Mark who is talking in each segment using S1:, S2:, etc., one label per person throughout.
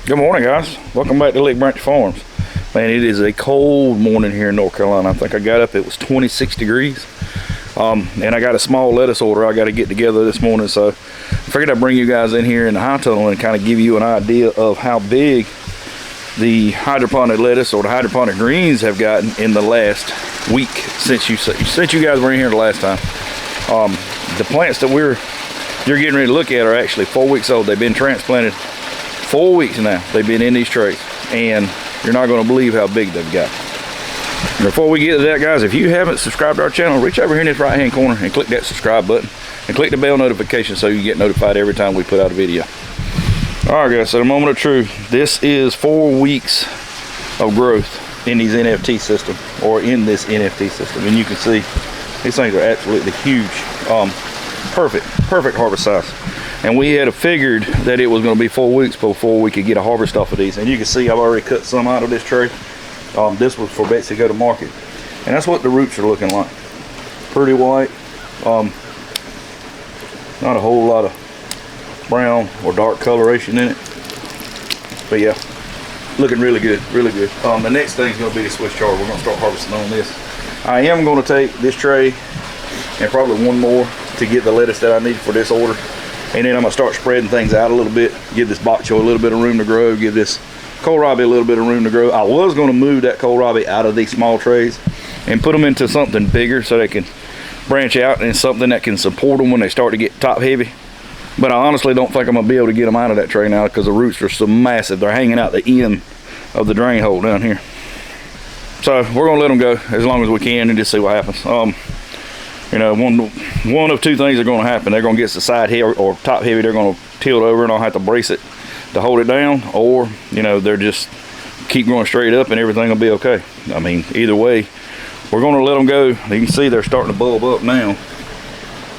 S1: Good morning, guys. Welcome back to Lick Branch Farms. Man, it is a cold morning here in North Carolina. I think I got up, it was 26 degrees. And I got a small lettuce order I got to get together this morning, so I figured I'd bring you guys in here in the high tunnel and kind of give you an idea of how big the hydroponic lettuce or the hydroponic greens have gotten in the last week since you guys were in here the last time. The plants that you're getting ready to look at are actually 4 weeks old. They've been transplanted 4 weeks now. They've been in these trays, and you're not going to believe how big they've got. Before we get to that, guys, if you haven't subscribed to our channel, reach over here in this right hand corner and click that subscribe button and click the bell notification so you get notified every time we put out a video. All right, guys, so the moment of truth. This is 4 weeks of growth in these NFT system, or in this NFT system, and you can see these things are absolutely huge. Perfect harvest size. And we had figured that it was going to be 4 weeks before we could get a harvest off of these. And you can see I've already cut some out of this tray. This was for Betsy to go to market. And that's what the roots are looking like. Pretty white. Not a whole lot of brown or dark coloration in it. But yeah, looking really good, really good. The next thing is going to be the Swiss chard. We're going to start harvesting on this. I am going to take this tray and probably one more to get the lettuce that I need for this order. And then I'm gonna start spreading things out a little bit, give this bok choy a little bit of room to grow, give this kohlrabi a little bit of room to grow. I was gonna move that kohlrabi out of these small trays and put them into something bigger so they can branch out and something that can support them when they start to get top heavy. But I honestly don't think I'm gonna be able to get them out of that tray now because the roots are so massive. They're hanging out the end of the drain hole down here. So we're gonna let them go as long as we can and just see what happens. You know, one of two things are going to happen. They're going to get the side heavy or top heavy. They're going to tilt over and I'll have to brace it to hold it down, or you know, they're just keep going straight up and everything will be okay. I mean, either way, we're going to let them go. You can see they're starting to bulb up now.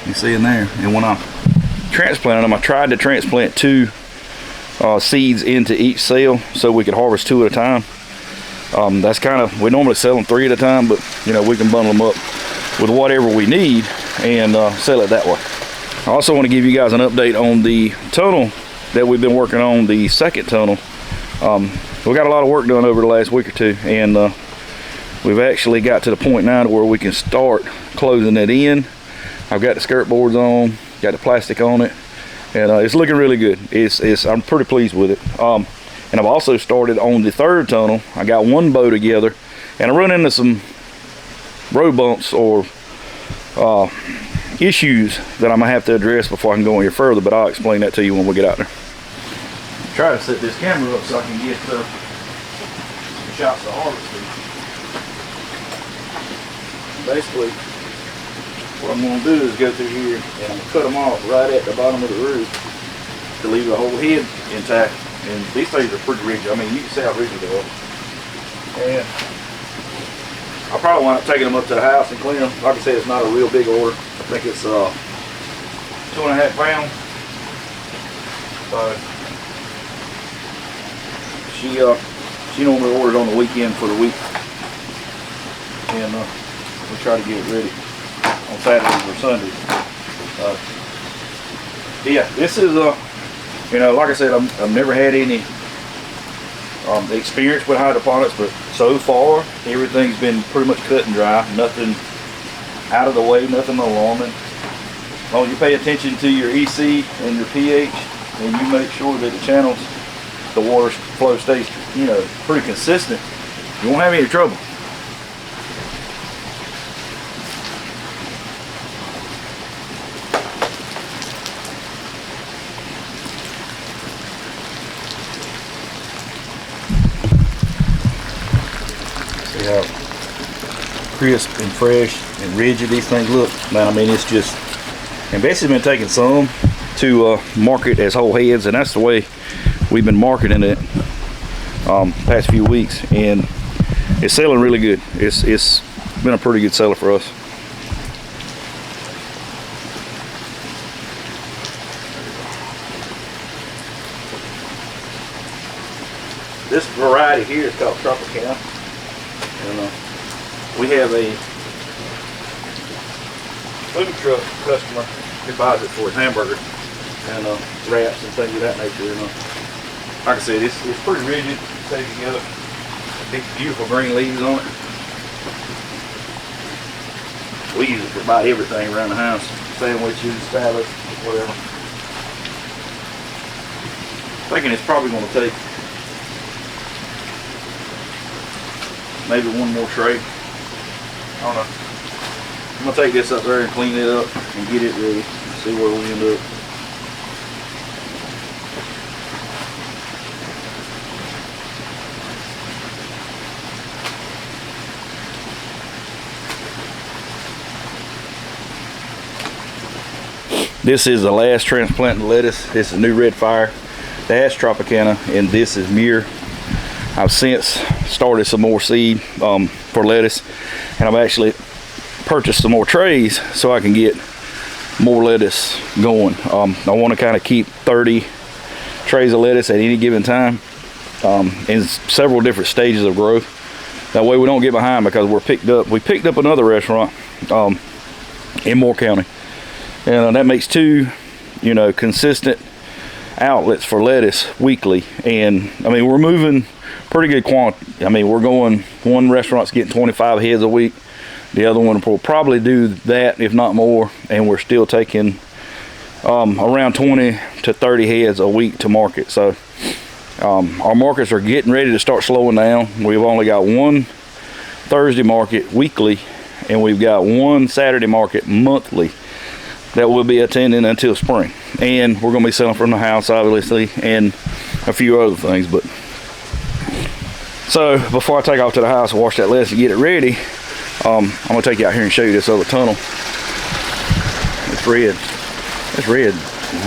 S1: You see in there. And when I transplanted them, I tried to transplant 2 seeds into each cell so we could harvest 2 at a time. That's kind of, we normally sell them 3 at a time, but you know, we can bundle them up with whatever we need and sell it that way. I also want to give you guys an update on the tunnel that we've been working on, the second tunnel. We got a lot of work done over the last week or two, and we've actually got to the point now to where we can start closing it in. I've got the skirt boards on, got the plastic on it, and it's looking really good. I'm pretty pleased with it. And I've also started on the third tunnel. I got one bow together, and I run into some road bumps or issues that I'm gonna have to address before I can go any further, but I'll explain that to you when we get out there. Try to set this camera up so I can get the shots of harvesting. Basically, what I'm gonna do is go through here and I'm gonna cut them off right at the bottom of the root to leave the whole head intact. And these things are pretty rigid. I mean, you can see how rigid they are. And I probably wind up taking them up to the house and clean them. Like I said, it's not a real big order. I think it's 2.5 pounds. So she normally orders on the weekend for the week, and we try to get it ready on Saturdays or Sundays. Yeah, this is you know, like I said, I've never had any experience with hydroponics, but so far everything's been pretty much cut and dry. Nothing out of the way, nothing alarming. As long as you pay attention to your EC and your pH, and you make sure that the channels, the water flow stays, you know, pretty consistent, you won't have any trouble. How crisp and fresh and rigid these things look. Man, I mean, it's just, and Betsy's been taking some to market as whole heads, and that's the way we've been marketing it past few weeks, and it's selling really good. It's been a pretty good seller for us. This variety here is called Tropicana. And we have a food truck customer who buys it for his hamburger and wraps and things of that nature. Like I said, it's pretty rigid. Stays together. Big, beautiful green leaves on it. We use it for about everything around the house. Sandwiches, salads, whatever. Thinking it's probably going to take maybe one more tray. I don't know. I'm going to take this up there and clean it up and get it ready. See where we end up. This is the last transplanted lettuce. This is new red fire. That's Tropicana, and this is Muir. I've since started some more seed for lettuce, and I've actually purchased some more trays so I can get more lettuce going. I want to kind of keep 30 trays of lettuce at any given time in several different stages of growth. That way we don't get behind, because we picked up another restaurant in Moore County. And that makes 2, consistent outlets for lettuce weekly. And I mean, we're moving pretty good quantity. I mean, we're going, one restaurant's getting 25 heads a week. The other one will probably do that, if not more. And we're still taking around 20 to 30 heads a week to market. So our markets are getting ready to start slowing down. We've only got one Thursday market weekly, and we've got one Saturday market monthly that we'll be attending until spring. And we're going to be selling from the house, obviously, and a few other things. But so before I take off to the house and wash that lettuce and get it ready, I'm going to take you out here and show you this other tunnel. It's red. It's red.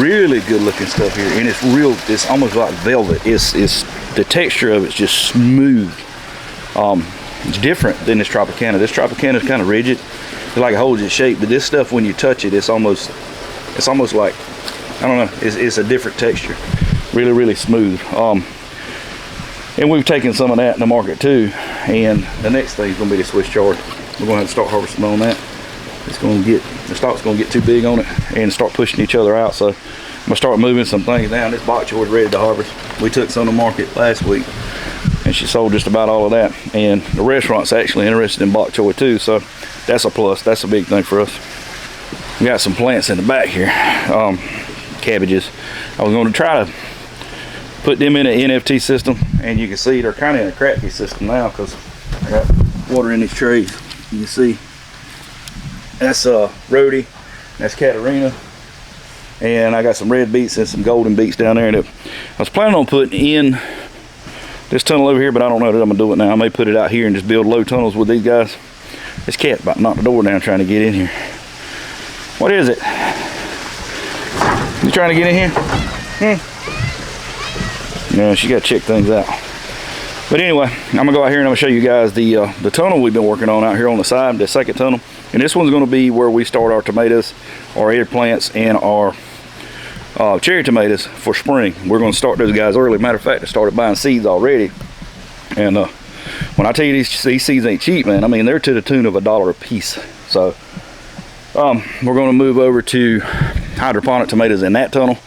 S1: Really good looking stuff here, and it's almost like velvet. It's the texture of it's just smooth. It's different than this Tropicana. This Tropicana is kind of rigid. It like holds its shape, but this stuff, when you touch it, it's almost like, I don't know, it's a different texture. Really smooth. And we've taken some of that in the market too. And the next thing is going to be the Swiss chard. We're going to have to start harvesting on that. The stalk's going to get too big on it and start pushing each other out. So I'm going to start moving some things down. This bok choy is ready to harvest. We took some to market last week, and she sold just about all of that. And the restaurant's actually interested in bok choy too, so that's a plus. That's a big thing for us. We got some plants in the back here, cabbages. I was going to try to put them in an NFT system, and you can see they're kind of in a crappy system now because I got water in these trays. You can see that's Rhodey, that's Katarina, and I got some red beets and some golden beets down there. And I was planning on putting in this tunnel over here, but I don't know that I'm gonna do it now. I may put it out here and just build low tunnels with these guys. This cat about knocked the door down trying to get in here. What is it? You trying to get in here? No, she got to check things out. But anyway, I'm gonna go out here and I'm gonna show you guys the tunnel we've been working on out here on the side, the second tunnel. And this one's gonna be where we start our tomatoes, our eggplants, and our cherry tomatoes for spring. We're gonna start those guys early. Matter of fact, I started buying seeds already. And when I tell you these seeds ain't cheap, man, I mean, they're to the tune of $1 a piece. So we're gonna move over to hydroponic tomatoes in that tunnel,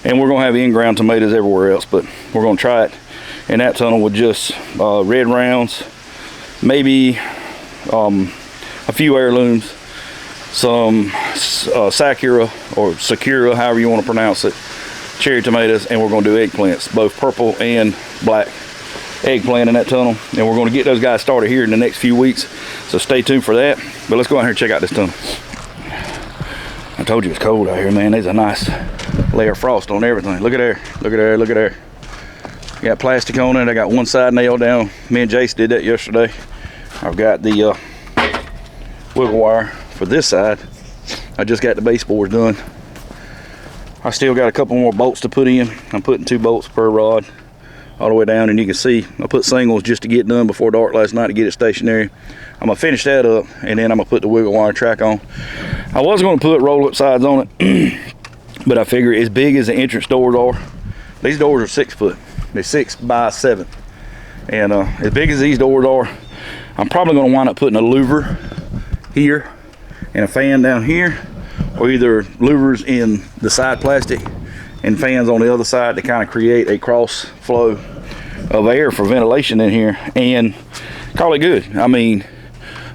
S1: and we're gonna have in-ground tomatoes everywhere else, but we're gonna try it in that tunnel with just red rounds, maybe a few heirlooms, some Sakura or Sakura, however you want to pronounce it, cherry tomatoes, and we're going to do eggplants, both purple and black eggplant in that tunnel. And we're going to get those guys started here in the next few weeks, so stay tuned for that. But let's go out here and check out this tunnel. I told you it's cold out here, man. There's a nice layer of frost on everything. Look at there, look at there, look at there. Got plastic on it. I got one side nailed down. Me and Jace did that yesterday. I've got the wiggle wire for this side. I just got the baseboards done. I still got a couple more bolts to put in. I'm putting 2 bolts per rod all the way down, and you can see I put singles just to get done before dark last night to get it stationary. I'm gonna finish that up, and then I'm gonna put the wiggle wire track on. I was gonna put roll-up sides on it, but I figure as big as the entrance doors are, these doors are 6 foot. They're 6 by 7, and as big as these doors are, I'm probably going to wind up putting a louver here and a fan down here, or either louvers in the side plastic and fans on the other side to kind of create a cross flow of air for ventilation in here, and call it good. I mean,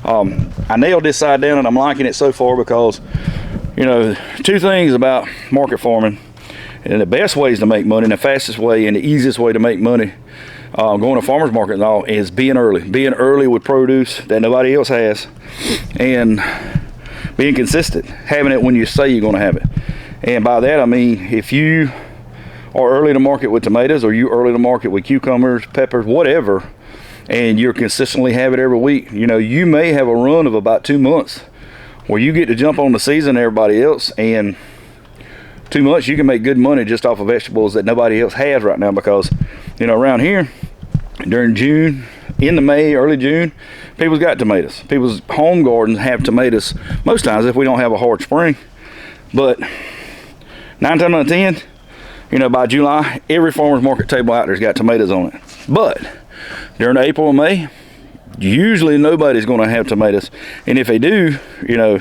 S1: I nailed this side down and I'm liking it so far because, you know, two things about market farming, and the best ways to make money and the fastest way and the easiest way to make money going to farmers market and all is being early with produce that nobody else has, and being consistent, having it when you say you're going to have it. And by that I mean, if you are early to market with tomatoes, or you early to market with cucumbers, peppers, whatever, and you're consistently have it every week, you know, you may have a run of about 2 months where you get to jump on the season everybody else, and 2 months you can make good money just off of vegetables that nobody else has right now. Because, you know, around here during June, into May, early June, people's got tomatoes. People's home gardens have tomatoes most times if we don't have a hard spring. But 9 times out of 10, you know, by July, every farmer's market table out there's got tomatoes on it. But during April and May, usually nobody's going to have tomatoes. And if they do, you know,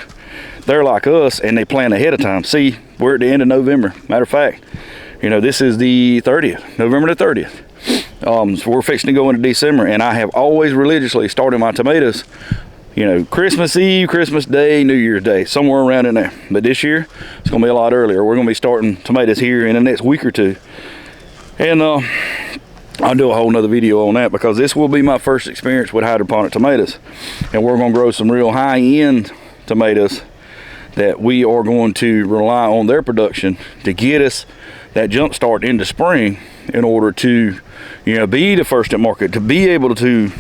S1: they're like us and they plan ahead of time. See, we're at the end of November. Matter of fact, you know, this is the 30th, November the 30th. So we're fixing to go into December, and I have always religiously started my tomatoes, you know, Christmas Eve, Christmas Day, New Year's Day, somewhere around in there. But this year, it's going to be a lot earlier. We're going to be starting tomatoes here in the next week or two. And I'll do a whole nother video on that, because this will be my first experience with hydroponic tomatoes. And we're going to grow some real high-end tomatoes that we are going to rely on their production to get us that jump start into spring, in order to, you know, be the first at market, to be able to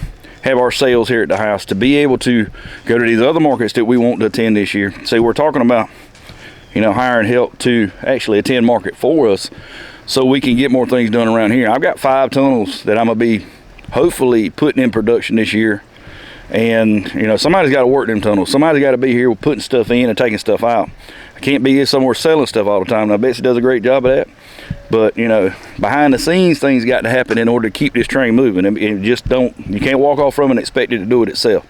S1: have our sales here at the house, to be able to go to these other markets that we want to attend this year. So we're talking about, you know, hiring help to actually attend market for us, so we can get more things done around here. I've got 5 tunnels that I'm gonna be hopefully putting in production this year. And, you know, somebody's got to work them tunnels. Somebody's got to be here putting stuff in and taking stuff out. I can't be here somewhere selling stuff all the time. Now, Betsy does a great job of that. But, you know, behind the scenes, things got to happen in order to keep this train moving. And just don't, you can't walk off from it and expect it to do it itself.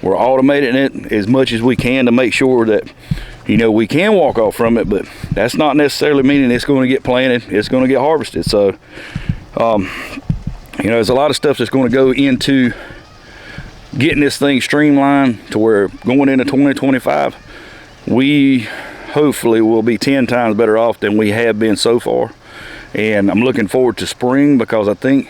S1: We're automating it as much as we can to make sure that, you know, we can walk off from it, but that's not necessarily meaning it's going to get planted, it's going to get harvested. So, you know, there's a lot of stuff that's going to go into getting this thing streamlined to where going into 2025, we hopefully will be 10 times better off than we have been so far. And I'm looking forward to spring, because I think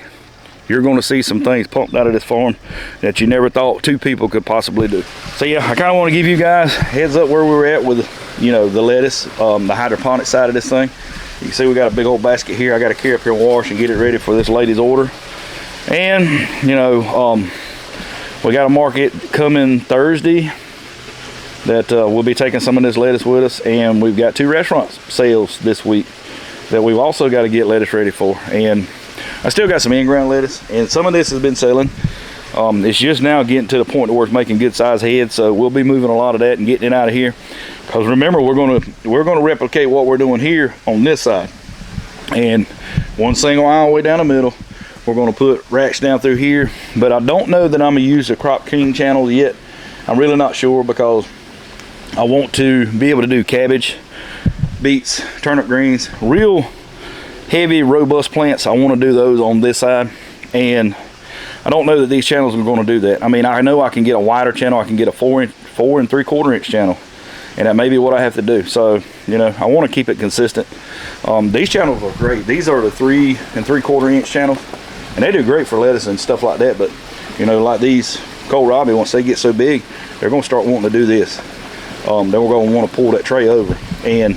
S1: you're going to see some things pumped out of this farm that you never thought 2 people could possibly do. So yeah, I kind of want to give you guys a heads up where we were at with, you know, the lettuce, the hydroponic side of this thing. You can see we got a big old basket here. I got to carry up here and wash and get it ready for this lady's order. And, you know, we got a market coming Thursday that we'll be taking some of this lettuce with us, and we've got 2 restaurant sales this week that we've also got to get lettuce ready for. And I still got some in-ground lettuce, and some of this has been selling. It's just now getting to the point where it's making good size heads, so we'll be moving a lot of that and getting it out of here. Because remember, we're going to replicate what we're doing here on this side, and one single aisle all the way down the middle. We're going to put racks down through here, but I don't know that I'm going to use the Crop King channel yet. I'm really not sure, because I want to be able to do cabbage, beets, turnip greens, real heavy, robust plants. I want to do those on this side, and I don't know that these channels are going to do that. I mean, I know I can get a wider channel. I can get a 4 3/4 inch channel, and that may be what I have to do. So, you know, I want to keep it consistent. These channels are great. These are the 3 3/4 inch channels, and they do great for lettuce and stuff like that. But, you know, like these kohlrabi, once they get so big, they're going to start wanting to do this. Then we're going to want to pull that tray over, and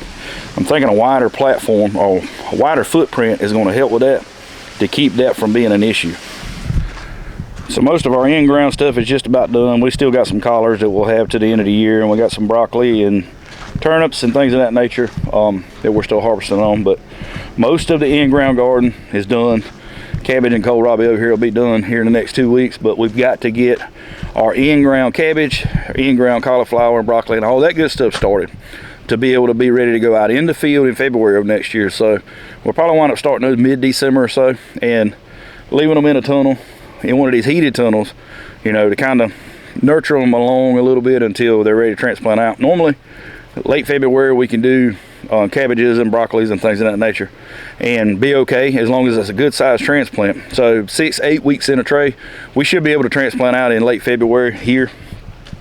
S1: I'm thinking a wider platform or a wider footprint is going to help with that, to keep that from being an issue. So most of our in-ground stuff is just about done. We still got some collards that we'll have to the end of the year, and we got some broccoli and turnips and things of that nature that we're still harvesting on. But most of the in-ground garden is done. Cabbage and kohlrabi over here will be done here in the next 2 weeks, but we've got to get our in-ground cabbage, our in-ground cauliflower and broccoli and all that good stuff started to be able to be ready to go out in the field in February of next year. So we'll probably wind up starting those mid-December or so, and leaving them in a tunnel, in one of these heated tunnels, you know, to kind of nurture them along a little bit until they're ready to transplant out. Normally late February we can do cabbages and broccolis and things of that nature, and be okay as long as it's a good sized transplant. So 6-8 weeks in a tray, we should be able to transplant out in late February here.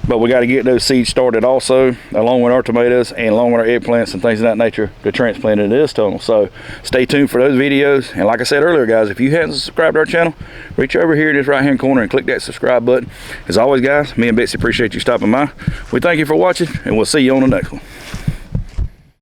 S1: But we got to get those seeds started also, along with our tomatoes and along with our eggplants and things of that nature to transplant into this tunnel. So stay tuned for those videos. And like I said earlier, guys, if you haven't subscribed to our channel, reach over here in this right hand corner and click that subscribe button. As always, guys, me and Betsy appreciate you stopping by. We thank you for watching, and we'll see you on the next one.